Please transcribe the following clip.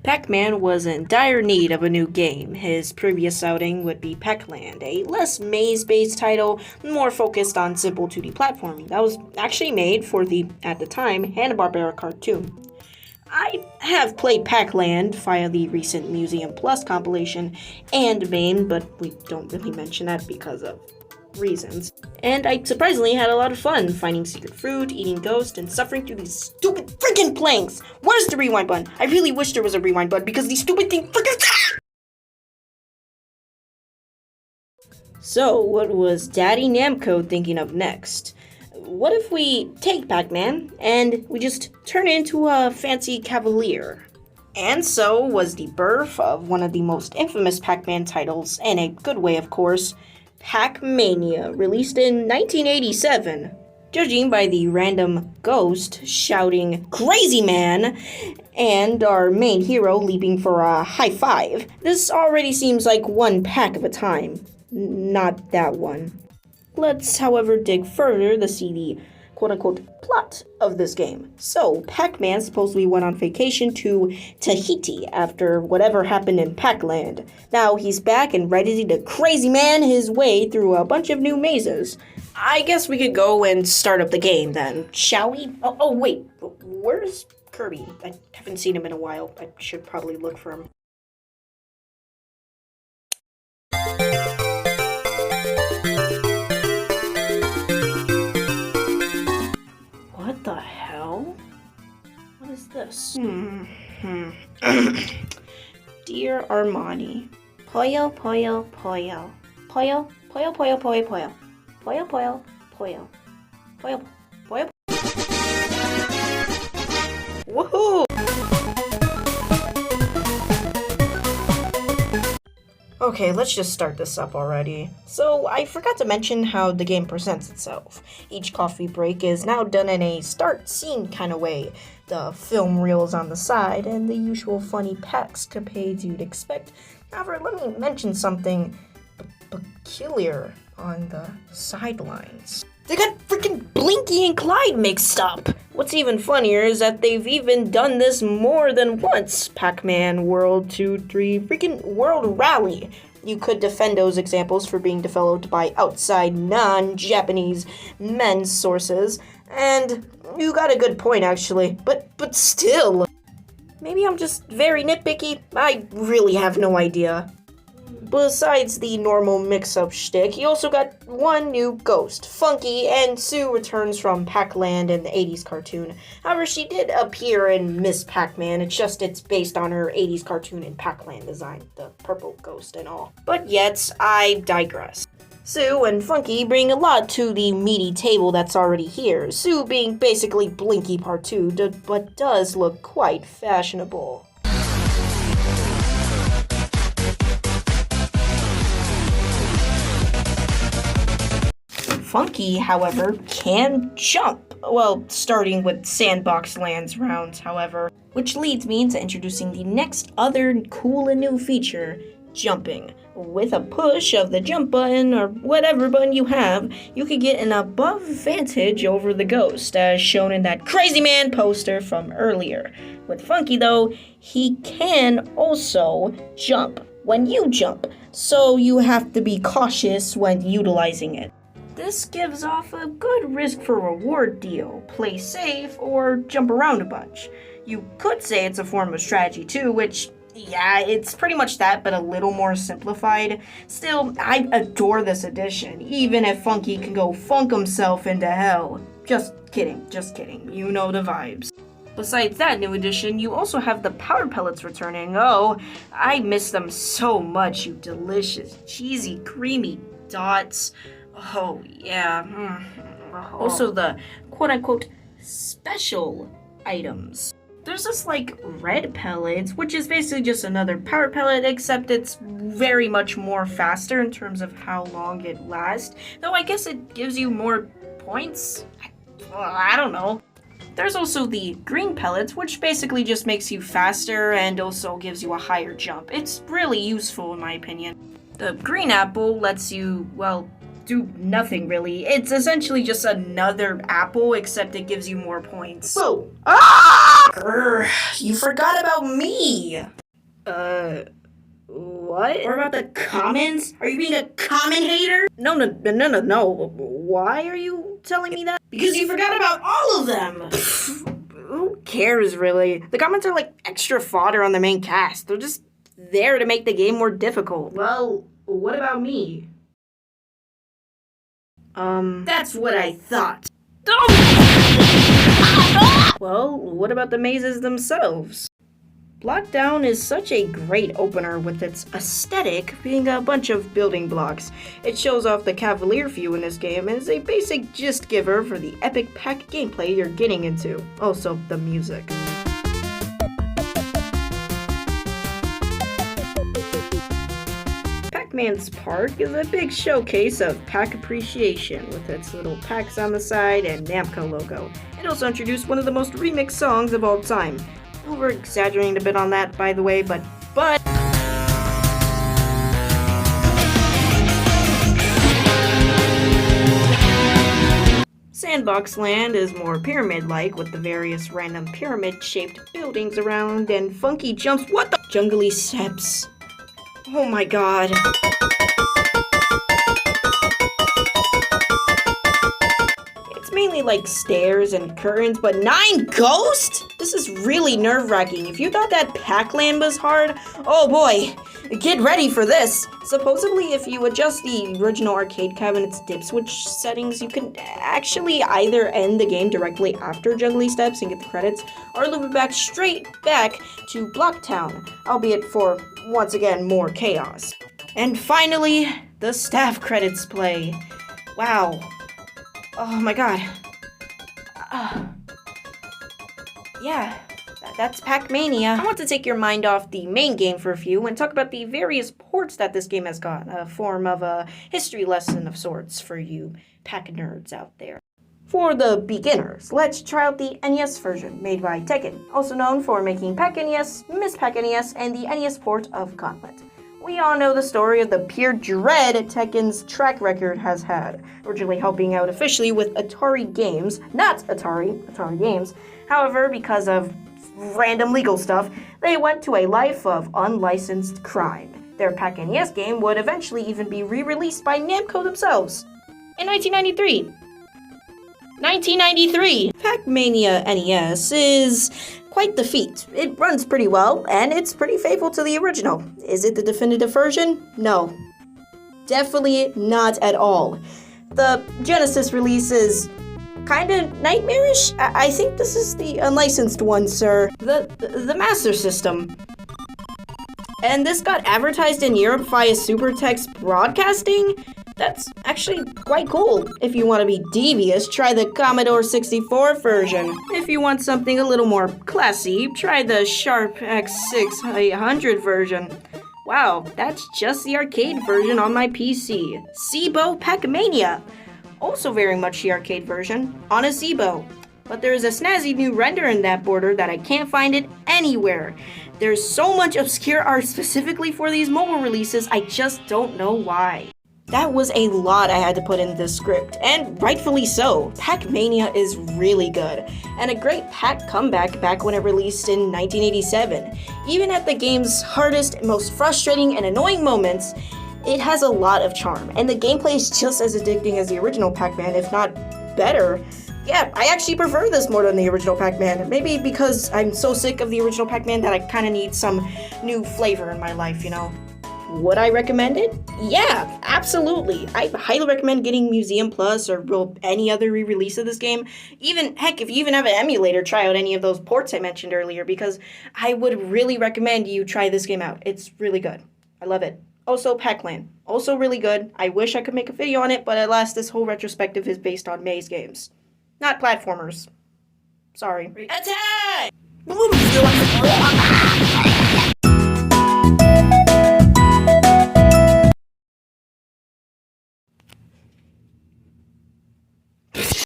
Pac-Man was in dire need of a new game. His previous outing would be Pac-Land, a less maze-based title, more focused on simple 2D platforming that was actually made for the, at the time, Hanna-Barbera cartoon. I have played Pac-Land via the recent Museum Plus compilation and main, but we don't really mention that because of reasons. And I surprisingly had a lot of fun finding secret fruit, eating ghosts, and suffering through these stupid freaking planks. Where's the rewind button? I really wish there was a rewind button because these stupid things freaking. So, what was Daddy Namco thinking of next? What if we take Pac-Man and we just turn it into a fancy cavalier? And so was the birth of one of the most infamous Pac-Man titles, in a good way of course, Pac-Mania, released in 1987. Judging by the random ghost shouting "Crazyman" and our main hero leaping for a high five, this already seems like one pack of a time. Not that one. Let's, however, dig further to see the quote-unquote plot of this game. So, Pac-Man supposedly went on vacation to Tahiti after whatever happened in Pac-Land. Now he's back and ready to Crazyman his way through a bunch of new mazes. I guess we could go and start up the game then, shall we? Oh wait, where's Kirby? I haven't seen him in a while. I should probably look for him. What the hell? What is this? Dear Armani. Pollo, pollo, pollo. Pollo, pollo, pollo, pollo, pollo. Pollo, pollo, pollo. Pollo, pollo. Woohoo! Okay, let's just start this up already. So, I forgot to mention how the game presents itself. Each coffee break is now done in a start scene kind of way. The film reels on the side, and the usual funny Pac-scapades you'd expect. However, let me mention something peculiar on the sidelines. They got freaking Blinky and Clyde mixed up! What's even funnier is that they've even done this more than once. Pac-Man World 2, 3, freaking World Rally. You could defend those examples for being developed by outside non-Japanese men's sources, and you got a good point actually, but still. Maybe I'm just very nitpicky, I really have no idea. Besides the normal mix-up shtick, you also got one new ghost, Funky, and Sue returns from Pac-Land in the 80s cartoon. However, she did appear in Miss Pac-Man, it's based on her 80s cartoon and Pac-Land design, the purple ghost and all. But yet, I digress. Sue and Funky bring a lot to the meaty table that's already here, Sue being basically Blinky Part 2, but does look quite fashionable. Funky, however, can jump. Well, starting with Sandbox Lands rounds, however. Which leads me to introducing the next other cool and new feature, jumping. With a push of the jump button, or whatever button you have, you can get an above vantage over the ghost, as shown in that Crazyman poster from earlier. With Funky, though, he can also jump when you jump, so you have to be cautious when utilizing it. This gives off a good risk for reward deal, play safe, or jump around a bunch. You could say it's a form of strategy too, which, yeah, it's pretty much that, but a little more simplified. Still, I adore this addition, even if Funky can go funk himself into hell. Just kidding, you know the vibes. Besides that new addition, you also have the power pellets returning. Oh, I miss them so much, you delicious, cheesy, creamy dots. Oh, yeah. Also the quote-unquote special items. There's this like red pellets, which is basically just another power pellet, except it's very much more faster in terms of how long it lasts. Though I guess it gives you more points? I don't know. There's also the green pellets, which basically just makes you faster and also gives you a higher jump. It's really useful in my opinion. The green apple lets you, well, do nothing really. It's essentially just another apple, except it gives you more points. Whoa! Ah! You forgot about me! What? Or about the comments? Are you being a comment hater? No. Why are you telling me that? Because you forgot about all of them! Who cares, really? The comments are like extra fodder on the main cast. They're just there to make the game more difficult. Well, what about me? That's what I thought. Well, what about the mazes themselves? Blockdown is such a great opener with its aesthetic being a bunch of building blocks. It shows off the cavalier view in this game and is a basic gist giver for the epic pack gameplay you're getting into. Also, the music. Pac-Man's Park is a big showcase of pack appreciation with its little packs on the side and Namco logo. It also introduced one of the most remixed songs of all time. Over-exaggerating a bit on that, by the way, but... Sandbox Land is more pyramid-like, with the various random pyramid-shaped buildings around and funky jumps. What the? Jungly steps. Oh my god. It's mainly like stairs and curtains, but 9 ghosts? This is really nerve-wracking. If you thought that Pac-Land was hard, oh boy, get ready for this. Supposedly, if you adjust the original arcade cabinet's dip switch settings, you can actually either end the game directly after Jungly Steps and get the credits, or loop it back straight back to Blocktown, albeit for, once again, more chaos. And finally, the staff credits play. Wow. Oh my god. Yeah, that's Pac-Mania. I want to take your mind off the main game for a few and talk about the various ports that this game has got, a form of a history lesson of sorts for you Pac nerds out there. For the beginners, let's try out the NES version made by Tekken, also known for making Pac-NES, Miss Pac-NES, and the NES port of Gauntlet. We all know the story of the pure dread Tekken's track record has had, originally helping out officially with Atari Games, not Atari Games. However, because of random legal stuff, they went to a life of unlicensed crime. Their Pac-NES game would eventually even be re-released by Namco themselves in 1993. Pac-Mania NES is quite the feat. It runs pretty well, and it's pretty faithful to the original. Is it the definitive version? No. Definitely not at all. The Genesis release is kinda nightmarish. I think this is the unlicensed one, sir. The Master System. And this got advertised in Europe via Supertext Broadcasting? That's actually quite cool. If you want to be devious, try the Commodore 64 version. If you want something a little more classy, try the Sharp X600 version. Wow, that's just the arcade version on my PC. Zeebo Pac-Mania. Also very much the arcade version on a Zeebo. But there is a snazzy new render in that border that I can't find it anywhere. There's so much obscure art specifically for these mobile releases, I just don't know why. That was a lot I had to put in this script, and rightfully so. Pac-Mania is really good, and a great Pac comeback back when it released in 1987. Even at the game's hardest, most frustrating, and annoying moments, it has a lot of charm, and the gameplay is just as addicting as the original Pac-Man, if not better. Yeah, I actually prefer this more than the original Pac-Man. Maybe because I'm so sick of the original Pac-Man that I kind of need some new flavor in my life, you know? Would I recommend it? Yeah, absolutely. I highly recommend getting Museum Plus or any other re-release of this game. Heck, if you even have an emulator, try out any of those ports I mentioned earlier, because I would really recommend you try this game out. It's really good. I love it. Also, Pac-Land. Also really good. I wish I could make a video on it, but alas, this whole retrospective is based on maze games. Not platformers. Sorry. Attack!